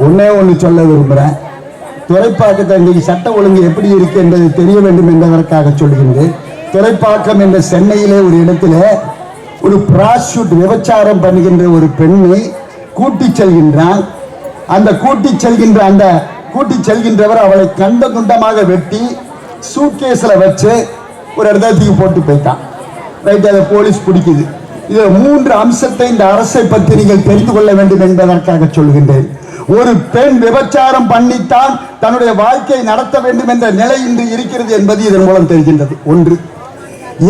ஒன்னே ஒன்று சொல்ல விரும்புகிறேன். துறைப்பாக்கத்தை இன்றைக்கு சட்ட ஒழுங்கு எப்படி இருக்கு என்பது தெரிய வேண்டும் என்பதற்காக சொல்கின்றேன். துறைப்பாக்கம் என்ற சென்னையிலே ஒரு இடத்துல ஒரு பிராஸ்டியூட் விபச்சாரம் பண்ணுகின்ற ஒரு பெண்ணை கூட்டிச் செல்கின்றான். அந்த கூட்டிச் செல்கின்றவர் அவளை கண்ட துண்டமாக வெட்டி சூட்கேஸ்ல வச்சு ஒரு இடத்துக்கு போட்டு போயிட்டான். ரைட், அதை போலீஸ் பிடிக்குது. இது 3 அம்சத்தை இந்த அரசை பற்றி நீங்கள் தெரிந்து கொள்ள வேண்டும் என்பதற்காக சொல்கின்றேன். ஒரு பெண் விபச்சாரம் பண்ணித்தான் தன்னுடைய வாழ்க்கையை நடத்த வேண்டும் என்ற நிலை இன்று இருக்கிறது என்பது இதன் மூலம் தெரிகின்றது. ஒன்று.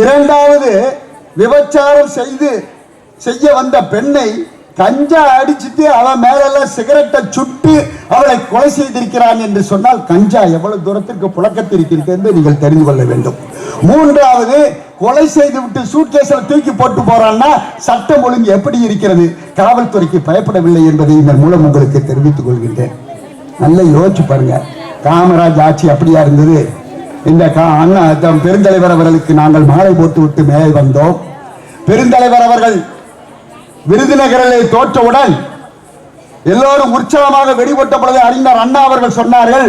இரண்டாவது, விபச்சாரம் செய்ய வந்த பெண்ணை கஞ்சா அடிச்சுட்டு அவன் மேலெல்லாம் சிகரெட்டை சுட்டு அவளை கொலை செய்திருக்கிறான் என்று சொன்னால் கஞ்சா எவ்வளவு தூரத்திற்கு புழக்கத்திருக்கிறது என்று நீங்கள் தெரிந்து கொள்ள வேண்டும். மூன்றாவது, கொலை செய்து விட்டு சூட்கேஸில் தூக்கி போட்டு போறான்னா சட்டம் ஒழுங்கு எப்படி இருக்கிறது? காவல்துறைக்கு பயப்படவில்லை என்பதை இதன் மூலம் உங்களுக்கு தெரிவித்துக் கொள்கின்றேன். நல்ல யோசிச்சு பாருங்க. காமராஜ் ஆட்சி அப்படியா இருந்தது? இந்த அண்ணா பெருந்தலைவர் அவர்களுக்கு நாங்கள் மாலை போட்டு விட்டு மேலே வந்தோம். பெருந்தலைவர் அவர்கள் விருதுநகரில் தோற்றவுடன் எல்லோரும் உற்சாகமாக வெடிபட்ட பொழுது அறிஞர் அண்ணா அவர்கள் சொன்னார்கள்,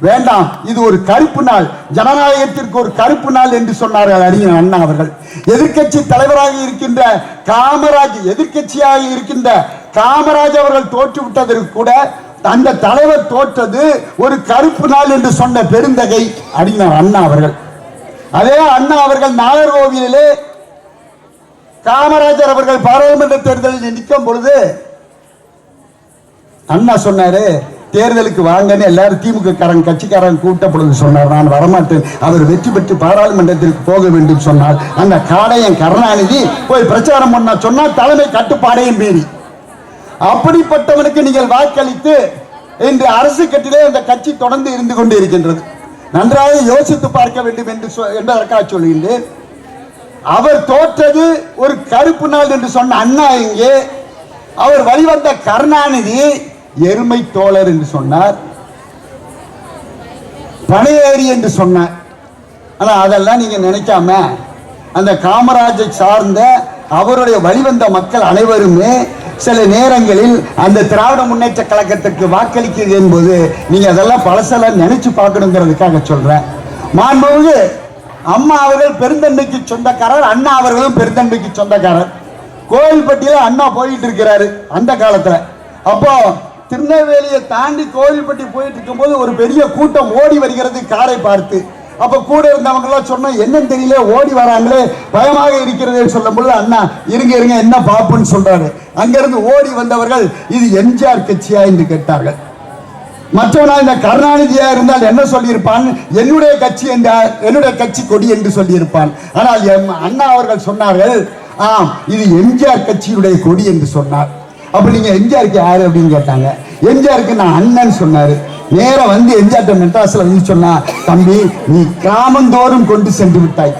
வேண்டாம், இது ஒரு கருப்பு நாள், ஜனநாயகத்திற்கு ஒரு கருப்பு நாள் என்று சொன்னார்கள் அறிஞர் அண்ணா அவர்கள். எதிர்கட்சி தலைவராக இருக்கின்ற காமராஜ் அவர்கள் தோற்றுவிட்டதற்கு கூட அந்த தலைவர் தோற்றது ஒரு கருப்பு நாள் என்று சொன்ன பெருந்தகை அறிஞர் அண்ணா அவர்கள். அதே அண்ணா அவர்கள் நாகர்கோவிலே காமராஜர் அவர்கள் பாராளுமன்ற தேர்தலில் நிற்கும் பொழுது அண்ணா சொன்னாரு, தேர்தலுக்கு வாங்கன்னு எல்லாரும் திமுக கட்சிக்காரன் கூட்ட பொழுது சொன்னார், நான் வரமாட்டேன், அவர் வெற்றி பெற்று பாராளுமன்றத்திற்கு போக வேண்டும் சொன்னார். அந்த காடையன் கருணாநிதி போய் பிரச்சாரம் பண்ண சொன்னால் தலைமை கட்டுப்பாடையும் மீறி, அப்படிப்பட்டவனுக்கு நீங்கள் வாக்களித்து இன்று அரசு கட்டிலே அந்த கட்சி தொடர்ந்து இருந்து கொண்டு இருக்கின்றது. நன்றாக யோசித்து பார்க்க வேண்டும் என்பதற்காக சொல்கின்றேன். அவர் தோற்றது ஒரு கருப்பு நாள் என்று சொன்ன அண்ணா இங்கே, அவர் வழிவந்த கருணாநிதி எருமை தோழர் என்று சொன்னார், பனையேறி என்று சொன்னார். ஆனா அதெல்லாம் நீங்க நினைக்காம அந்த காமராஜை சார்ந்த அவருடைய வழிவந்த மக்கள் அனைவருமே சில நேரங்களில் அந்த திராவிட முன்னேற்ற கழகத்திற்கு வாக்களிக்கிறது என்பது நீங்க அதெல்லாம் பழசெல்லாம் நினைச்சு பார்க்கணுங்கிறதுக்காக சொல்றேன். மாண்புமிகு அம்மா அவர்கள் பெருந்தன்மைக்கு சொந்தக்காரர், அண்ணா அவர்களும் பெருந்தன்மைக்கு சொந்தக்காரர். கோவில்பட்டியில அண்ணா போயிட்டு இருக்கிறாரு அந்த காலத்துல. அப்போ திருநெல்வேலியை தாண்டி கோவில்பட்டி போயிட்டு இருக்கும் போது ஒரு பெரிய கூட்டம் ஓடி வருகிறது காரை பார்த்து. அப்ப கூட இருந்தவங்க எல்லாம் சொன்ன என்னன்னு தெரியல, ஓடி வராங்களே, பயமாக இருக்கிறது சொல்லும் பொழுது அண்ணா இருங்க என்ன பாப்புன்னு சொல்றாரு. அங்கிருந்து ஓடி வந்தவர்கள் இது எம்ஜிஆர் கட்சியா என்று கேட்டார்கள். மற்றவனா இந்த கருணாநிதியா இருந்தால் என்ன சொல்லியிருப்பான், என்னுடைய கட்சி கொடி என்று சொல்லியிருப்பான். ஆனால் அண்ணா அவர்கள் சொன்னார்கள், ஆம் இது எம்ஜிஆர் கட்சியுடைய கொடி என்று சொன்னார். அப்ப நீங்க எம்ஜிஆருக்கு யாரு அப்படின்னு கேட்டாங்க. எம்ஜிஆருக்கு நான் அண்ணன் சொன்னாரு. நேரம் வந்து எம்ஜிஆர் மெட்ராஸ்ல வந்து சொன்னா, தம்பி நீ கிராமந்தோறும் கொண்டு சென்று விட்டாய்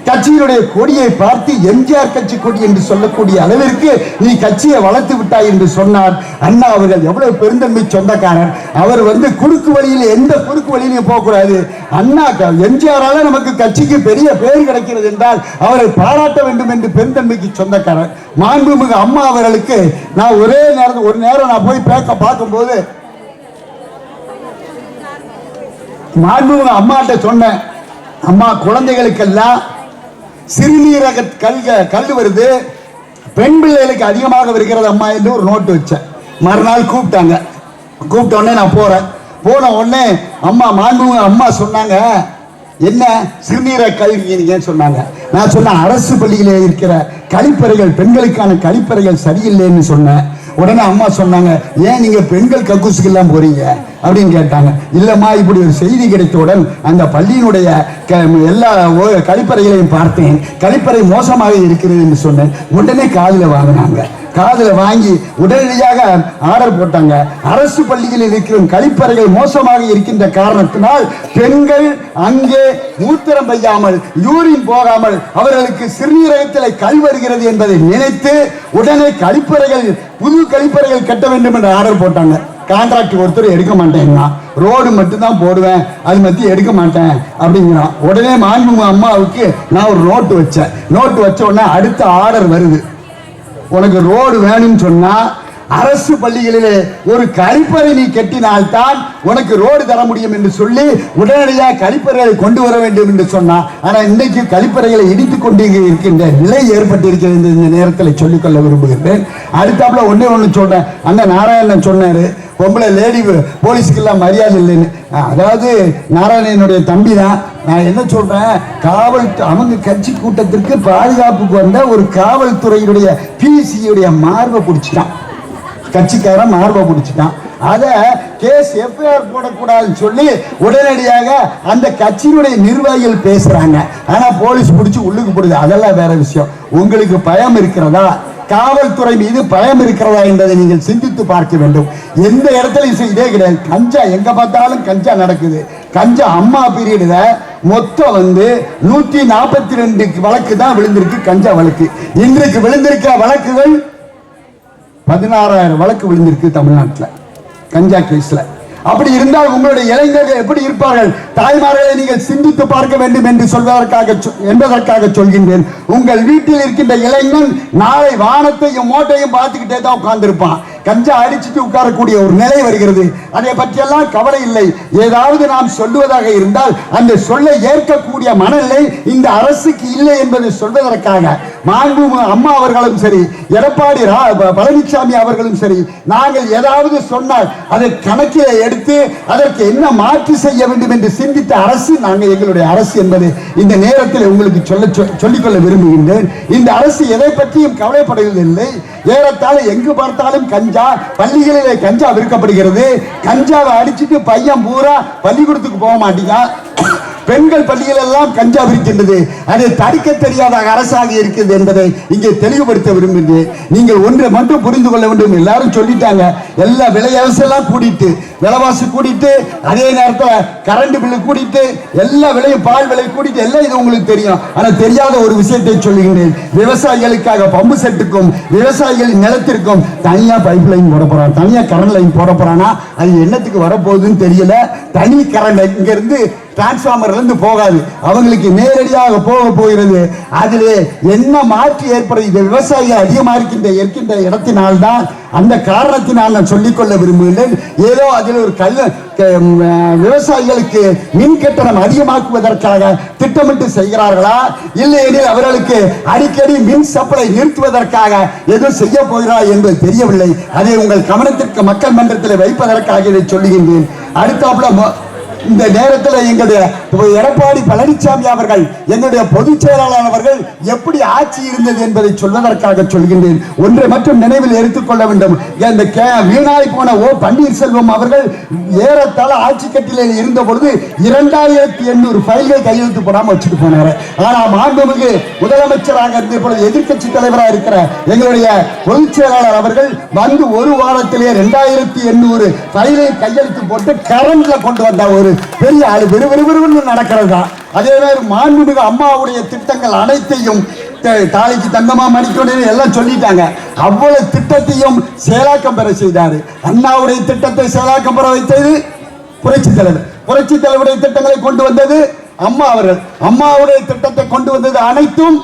கட்சியினுடைய கொடியை பார்த்து எம்ஜிஆர் கட்சி கொடி என்று சொல்லக்கூடிய அளவிற்கு நீ கட்சியை வளர்த்து விட்டாய் என்று சொன்னார். அண்ணா அவர்கள் எவ்வளவு பெருந்தன்மை சொந்தக்காரர். அவர் வந்து குறுக்கு வழியில் எந்த குறுக்கு வழியிலையும் போகக்கூடாது. அண்ணா எம்ஜிஆரால நமக்கு கட்சிக்கு பெரிய பேர் கிடைக்கிறது என்றால் அவரை பாராட்ட வேண்டும் என்று பெருந்தன்மைக்கு சொந்தக்காரர். மாண்புமிகு அம்மா அவர்களுக்கு நான் ஒரு நேரம் நான் போய் பார்க்கும்போது மாண்புமிகு அம்மாட்ட சொன்னேன், அம்மா குழந்தைகளுக்கெல்லாம் சிறுநீரக கல் வருது, பெண் பிள்ளைகளுக்கு அதிகமாக வருகிறது அம்மா என்று ஒரு நோட்டு வச்சேன். மறுநாள் கூப்பிட்ட உடனே நான் போன உடனே மாண்புமிகு அம்மா சொன்னாங்க, என்ன சிறுநீரக கல்வி சொன்னாங்க. நான் சொன்னேன், அரசு பள்ளியிலே இருக்கிற கழிப்பறைகள், பெண்களுக்கான கழிப்பறைகள் சரியில்லைன்னு சொன்னேன். உடனே அம்மா சொன்னாங்க, ஏன் நீங்க பெண்கள் கக்கூசுக்கு எல்லாம் போறீங்க அப்படின்னு கேட்டாங்க. இல்லம்மா, இப்படி ஒரு செய்தி கிடைத்தவுடன் அந்த பள்ளியினுடைய எல்லா கழிப்பறைகளையும் பார்த்தேன், கழிப்பறை மோசமாக இருக்கிறது என்று சொன்னேன். உடனே காதுல வாங்கினாங்க. காதுல வாங்கி உடனடியாக ஆர்டர் போட்டாங்க. அரசு பள்ளியில் இருக்கிற கழிப்பறைகள் மோசமாக இருக்கின்ற காரணத்தினால் பெண்கள் அங்கே மூத்திரம் பெய்யாமல், யூரின் போகாமல் அவர்களுக்கு சிறுநீரகத்தில் கல் வருகிறது என்பதை நினைத்து உடனே புது கழிப்பறைகள் கட்ட வேண்டும் என்று ஆர்டர் போட்டாங்க. கான்ட்ராக்ட் ஒருத்தர் எடுக்க மாட்டேன்னா, ரோடு மட்டும் தான் போடுவேன், அது மத்திய எடுக்க மாட்டேன் அப்படிங்கிறான். உடனே மாண்புமிகு அம்மாவுக்கு நான் ஒரு நோட்டு வச்ச உடனே அடுத்த ஆர்டர் வருது, உனக்கு ரோடு வேணும்னு சொன்னா அரசு பள்ளிகளிலே ஒரு கழிப்பறை நீ கட்டினால்தான் உனக்கு ரோடு தர முடியும் என்று சொல்லி உடனடியாக கழிப்பறைகளை கொண்டு வர வேண்டும் என்று சொன்னார். ஆனால் இன்றைக்கு கழிப்பறைகளை இடித்துக் கொண்டு இருக்கின்ற நிலை ஏற்பட்டிருக்கிறது. இந்த நேரத்தில் சொல்லிக்கொள்ள விரும்புகிறேன். அடுத்தாப்புல ஒண்ணு சொல்றேன். அண்ணன் நாராயணன் சொன்னாரு, பொம்பளை லேடி போலீஸ்க்கெல்லாம் மரியாதை இல்லைன்னு. அதாவது நாராயணனுடைய தம்பி தான். நான் என்ன சொல்றேன், காவல் அவங்க கட்சி கூட்டத்திற்கு பாதுகாப்புக்கு வந்த ஒரு காவல்துறையுடைய பிசியுடைய மார்பை பிடிச்சிட்டான், கட்சிக்காரன் மார்பை பிடிச்சிட்டான். அத கேஸ் எஃப்ஐஆர் போடக்கூடாதுன்னு சொல்லி உடனடியாக அந்த கட்சியினுடைய நிர்வாகிகள் பேசுறாங்க. ஆனா போலீஸ் பிடிச்சி உள்ளுக்கு போடுது. அதெல்லாம் வேற விஷயம். உங்களுக்கு பயம் இருக்கிறதா, காவல்துறை மீது பயம் இருக்கிறதா என்பதை நீங்கள் சிந்தித்து பார்க்க வேண்டும். எந்த இடத்துலையும் இதே கிடையாது. கஞ்சா எங்க பார்த்தாலும் கஞ்சா நடக்குது. கஞ்சா அம்மா பீரியட்ல மொத்தம் 142 வழக்கு தான் விழுந்திருக்கு, கஞ்சா வழக்கு. இன்றைக்கு விழுந்திருக்க வழக்குகள் 16,000 வழக்கு விழுந்திருக்கு தமிழ்நாட்டில் கஞ்சா கேஸ்ல. அப்படி இருந்தால் உங்களுடைய இளைஞர்கள் எப்படி இருப்பார்கள்? தாய்மார்களை நீங்கள் சிந்தித்து பார்க்க வேண்டும் என்று என்பதற்காக சொல்கின்றேன். உங்கள் வீட்டில் இருக்கின்ற இளைஞன் நாளை வானத்தையும் மோட்டையும் பார்த்துக்கிட்டே தான் உட்கார்ந்திருப்பான். கஞ்சா அடிச்சுட்டு உட்காரக்கூடிய ஒரு நிலை வருகிறது. அதை பற்றியெல்லாம் கவலை இல்லை. ஏதாவது நாம் சொல்லுவதாக இருந்தால் அந்த சொல்லை ஏற்கக்கூடிய மனநிலை இந்த அரசுக்கு இல்லை என்பதை சொல்வதற்காக மாண்பு அம்மா அவர்களும் சரி, எடப்பாடி பழனிசாமி அவர்களும் சரி, நாங்கள் ஏதாவது சொன்னால் அதை கணக்கிலே எடுத்து அதற்கு என்ன மாற்று செய்ய வேண்டும் என்று சிந்தித்த அரசு நாங்கள் எங்களுடைய அரசு என்பதை இந்த நேரத்தில் உங்களுக்கு சொல்லிக்கொள்ள விரும்புகின்றேன். இந்த அரசு எதை பற்றியும் கவலைப்படுவதில்லை. ஏறத்தாழ எங்கு பார்த்தாலும் கஞ்சா, பள்ளிகளிலே கஞ்சா விற்கப்படுகிறது. கஞ்சாவை அடிச்சுட்டு பையன் பூரா பள்ளிக்கூடத்துக்கு போக மாட்டீங்க. பெண்கள் பள்ளிகள் எல்லாம் கஞ்சா விற்கின்றது. அதை தடுக்க தெரியாத அரசாக இருக்கிறது என்பதை இங்கே தெளிவுபடுத்த விரும்புகிறேன். நீங்கள் ஒன்றை மட்டும் புரிந்து கொள்ள வேண்டும். எல்லாரும் சொல்லிட்டாங்க, எல்லா விலைவாசெல்லாம் கூடிட்டு, விலைவாசி கூடிட்டு, அதே நேரத்தில் கரண்ட் பில்லு கூடிட்டு, எல்லா விலையும் பால் விலை கூடிட்டு, எல்லாம் இது உங்களுக்கு தெரியும். ஆனால் தெரியாத ஒரு விஷயத்தை சொல்லுகிறேன். விவசாயிகளுக்காக பம்பு செட்டுக்கும் விவசாயிகளின் நிலத்திற்கும் தனியா பைப் லைன் போட போறான், தனியா கரண்ட் லைன் போட போறானா, அது என்னத்துக்கு வரப்போகுதுன்னு தெரியல. தனி கரண்ட் இங்க இருந்து டிரான்ஸ்பார்மர்ல இருந்து போகாது, அவங்களுக்கு நேரடியாக போக போகிறது. அதிலே என்ன மாற்று ஏற்படுகிறது? விவசாயிகள் அதிகமாக இருக்கின்ற இடத்தினால்தான், அந்த காரணத்தினால் நான் சொல்லிக்கொள்ள விரும்புகிறேன். ஏதோ அதில் ஒரு விவசாயிகளுக்கு மின் கட்டணம் அதிகமாக்குவதற்காக திட்டமிட்டு செய்கிறார்களா, இல்லை எனில் அவர்களுக்கு அடிக்கடி மின் சப்ளை நிறுத்துவதற்காக எதுவும் செய்ய போகிறார் என்பது தெரியவில்லை. அதை உங்கள் கவனத்திற்கு மக்கள் மன்றத்தில் வைப்பதற்காக இதை சொல்லுகின்றேன். அடுத்தாப்புல இந்த நேரத்தில் எங்களுடைய எடப்பாடி பழனிசாமி அவர்கள், எங்களுடைய பொதுச் செயலாளர் அவர்கள் எப்படி ஆட்சி இருந்தது என்பதை சொல்வதற்காக சொல்கின்றேன். ஒன்றை மட்டும் நினைவில் எடுத்துக்கொள்ள வேண்டும். இந்த வீணாய் போன பன்னீர்செல்வம் அவர்கள் ஏறத்தாழ ஆட்சி கட்டிலில் இருந்த பொழுது 2800 ஃபைல்கள் கையெழுத்து போடாம வச்சுட்டு போனார். ஆனால் மாண்புமிகு முதலமைச்சராக இருந்த பொழுது எதிர்கட்சி தலைவராக இருக்கிற எங்களுடைய பொதுச் செயலாளர் அவர்கள் வந்து ஒரு வாரத்திலே 2800 ஃபைலை கையெழுத்து போட்டு கரண்ட்ல கொண்டு வந்த ஒரு பெரிய ஆளு. விறுவிறுவிறு நடக்கிறதா. அதே மாதிரி மாண்புமிகு அம்மாவுடைய திட்டங்கள் அனைத்தையும், தாலிக்கு தங்கமா மணிக்கொண்டு எல்லாம் சொல்லிட்டாங்க. அவ்வளவு திட்டத்தையும் செயலாக்கம் பெற செய்தாரு. அண்ணாவுடைய திட்டத்தை செயலாக்கம் பெற வைத்தது புரட்சி தலைவர். புரட்சி தலைவருடைய திட்டங்களை கொண்டு வந்தது அம்மா அவர்கள். அம்மாவுடைய திட்டத்தை கொண்டு வந்தது அனைத்தும்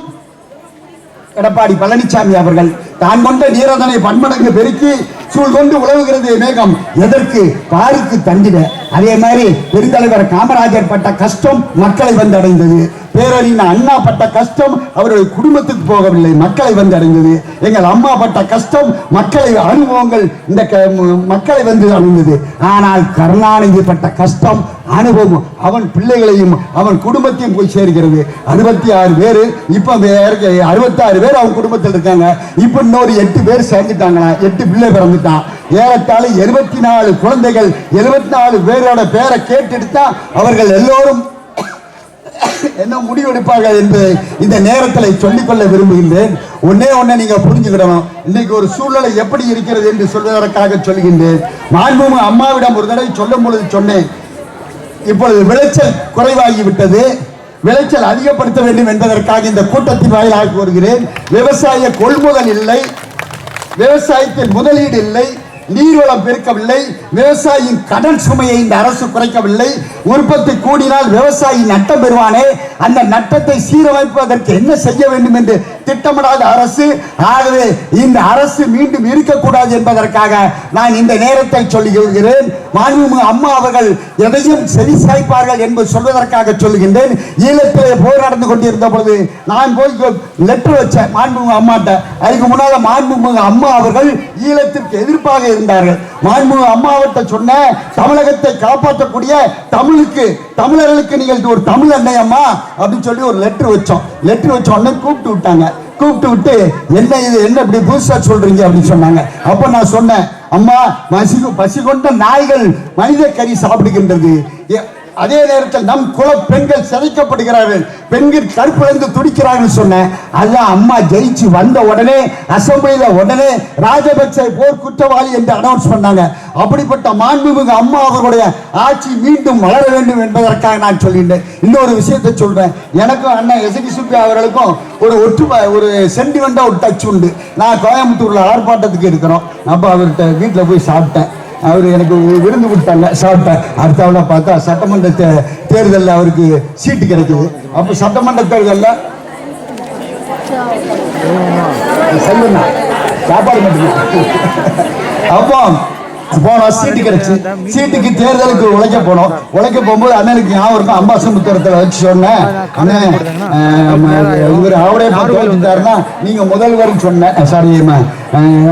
எடப்பாடி பழனிசாமி அவர்கள். தான் கொண்ட நீரதனை பன்மடங்கு பெருக்கி சூழ் கொண்டு உழவுகிறது மேகம், எதற்கு? பாருக்கு தண்டிட. அதே மாதிரி பெருந்தலைவர் காமராஜர் பட்ட கஷ்டம் மக்களை வந்து அடைந்தது. பேரறிஞர் அண்ணா பட்ட கஷ்டம் அவருடைய குடும்பத்துக்கு போகவில்லை, மக்களை வந்து அடைந்தது. எங்கள் அம்மா பட்ட கஷ்டம் மக்களை அனுபவங்கள் இந்த மக்களை வந்து அடைந்தது. ஆனால் கருணாநிதி பட்ட கஷ்டம் அனுபவம் அவன் பிள்ளைகளையும் அவன் குடும்பத்தையும் போய் சேர்கிறது. 66 பேர் இப்ப 66 பேர் அவன் குடும்பத்தில் இருக்காங்க. இப்ப இன்னொரு 8 பேர் சேர்ந்துட்டாங்களா, 8 பிள்ளை பிறந்துட்டான். ஏறத்தாழ 74 குழந்தைகள், 74 பேரோட பேரை கேட்டெடுத்தா அவர்கள் எல்லோரும் என்ன முடிவெடுப்பார்கள் என்பதை இந்த நேரத்தில் சொல்லிக்கொள்ள விரும்புகின்றேன். ஒன்னே நீங்க புரிஞ்சுக்கிடணும். இன்னைக்கு ஒரு சூழ்நிலை எப்படி இருக்கிறது என்று சொல்வதற்காக சொல்கின்றேன். மாண்புமிகு அம்மாவிடம் ஒரு தடவை சொல்லும் பொழுது சொன்னேன், இப்பொழுது விளைச்சல் குறைவாகிவிட்டது, விளைச்சல் அதிகப்படுத்த வேண்டும் என்பதற்காக இந்த கூட்டத்தின் வாயிலாக கூறுகிறேன். விவசாய கொள்முதல் இல்லை, விவசாயத்தில் முதலீடு இல்லை, நீர்வளம் பெருக்கவில்லை, விவசாயியின் கடன் சுமையை இந்த அரசு குறைக்கவில்லை. உற்பத்தி கூடினால் விவசாயி நட்டம் பெறுவானே, அந்த நட்டத்தை சீரமைப்பதற்கு என்ன செய்ய வேண்டும் என்று திட்டமிடாத அரசு. ஆகவே இந்த அரசு மீண்டும் இருக்கக்கூடாது என்பதற்காக நான் இந்த நேரத்தை சொல்லுகிறேன். மாண்புமிகு அம்மா அவர்கள் எதையும் சரி சாய்ப்பார்கள் என்பது சொல்வதற்காக சொல்லுகின்றேன். ஈழத்திலே போர் நடந்து கொண்டிருந்த பொழுது நான் போய் லெட்டர் வச்சேன் மாண்புமிகு அம்மாட்ட. அதுக்கு முன்னால மாண்புமிகு அம்மா அவர்கள் ஈழத்திற்கு எதிர்ப்பாக இருந்தார்கள். மாண்புமிகு அம்மா அவர்கிட்ட சொன்ன, தமிழகத்தை காப்பாற்றக்கூடிய தமிழர்களுக்கு நீங்கள் ஒரு தமிழ் அன்னை அம்மா அப்படின்னு சொல்லி ஒரு லெட்டர் வச்சோம். லெட்டர் வச்ச உடனே கூப்பிட்டு விட்டாங்க. கூப்பிட்டு விட்டு என்ன இது என்ன இப்படி புதுசா சொல்றீங்க அப்படின்னு சொன்னாங்க. அப்ப நான் சொன்னேன், அம்மா பசி கொண்ட நாய்கள் மனித கறி சாப்பிடுகின்றது, அதே நேரத்தில் நம் குல பெண்கள் சிதைக்கப்படுகிறார்கள், பெண்கள் கற்பழிந்து துடிக்கிறார்கள் சொன்னேன். அதான் அம்மா ஜெயிச்சு வந்த உடனே அசம்பிளியில உடனே ராஜபக்சே போர் குற்றவாளி என்று அனௌன்ஸ் பண்ணாங்க. அப்படிப்பட்ட மாண்புமிகு அம்மா அவர்களுடைய ஆட்சி மீண்டும் வளர வேண்டும் என்பதற்காக நான் சொல்லிட்டேன். இன்னொரு விஷயத்தை சொல்றேன். எனக்கும் அண்ணன் எசகி அவர்களுக்கும் ஒரு சென்டிமெண்டா ஒரு டச் உண்டு. நான் கோயம்புத்தூர்ல ஆர்ப்பாட்டத்துக்கு இருக்கிறோம். அப்ப அவர்கிட்ட வீட்டில் போய் சாப்பிட்டேன். அவர் எனக்கு விருந்து கொடுத்தாங்க, சாப்பிட்டேன். அடுத்தவள பார்த்தா சட்டமன்ற தேர்தலில் அவருக்கு சீட்டு கிடைக்குது. அப்போ சட்டமன்ற தேர்தலில் சொல்லுங்க சாப்பாடு மட்டும். அப்போ போனோம், சீட்டு கிடைச்சு சீட்டுக்கு தேர்தலுக்கு உழைக்க போனோம். உழைக்க போகும்போது அண்ணனுக்கு ஞாபகம் இருக்கும், அம்பாசமுத்திரத்தில் வச்சு சொன்னேன், அண்ணன் இவர் அவரே இருந்தாருன்னா நீங்க முதல்வர் சொன்னேன், சாரி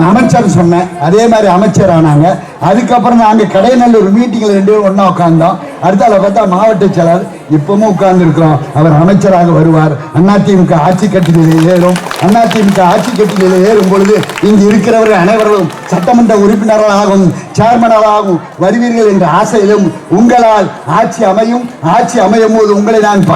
அமைச்சர் சொன்னேன். அதே மாதிரி அமைச்சர் ஆனாங்க. அதுக்கப்புறம் நாங்கள் கடைநல்லூர் மீட்டிங்கில் 2 பேரும் ஒன்றா உட்கார்ந்தோம். அடுத்தால பார்த்தா மாவட்ட செயலர் இப்பவும் உட்கார்ந்து இருக்கிறோம். அவர் அமைச்சராக வருவார். அதிமுக ஆட்சி கட்டிலில் ஏறும். அதிமுக ஆட்சி கட்டிலில் ஏறும் பொழுது இங்கு இருக்கிறவர்கள் அனைவரும் சட்டமன்ற உறுப்பினர்களாகவும் சேர்மனராகவும் வருவீர்கள் என்ற ஆசையிலும் உங்களால் ஆட்சி அமையும். ஆட்சி அமையும் போது உங்களை நான்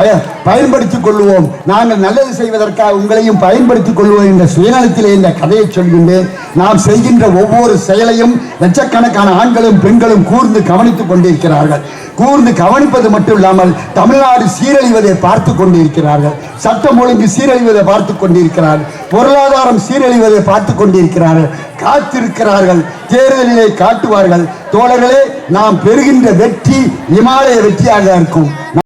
பயன்படுத்திக் கொள்வோம். நாங்கள் நல்லது செய்வதற்காக உங்களையும் பயன்படுத்திக் கொள்வோம் என்ற சுயநலத்திலே இந்த கதையை சொல்கின்றேன். நாம் செய்கின்ற ஒவ்வொரு செயலையும் லட்சக்கணக்கான ஆண்களும் பெண்களும் கூர்ந்து கவனித்துக் கொண்டிருக்கிறார்கள். கூர்ந்து கவனிப்பது மட்டும் இல்லாமல் தமிழ்நாடு சீரழிவதை பார்த்து கொண்டிருக்கிறார்கள். சட்டம் ஒழுங்கு சீரழிவதை பார்த்து கொண்டிருக்கிறார்கள். பொருளாதாரம் சீரழிவதை பார்த்து கொண்டிருக்கிறார்கள். காத்திருக்கிறார்கள். தேர்தலிலே காட்டுவார்கள். தோழர்களே, நாம் பெறுகின்ற வெற்றி இமாலய வெற்றியாக இருக்கும்.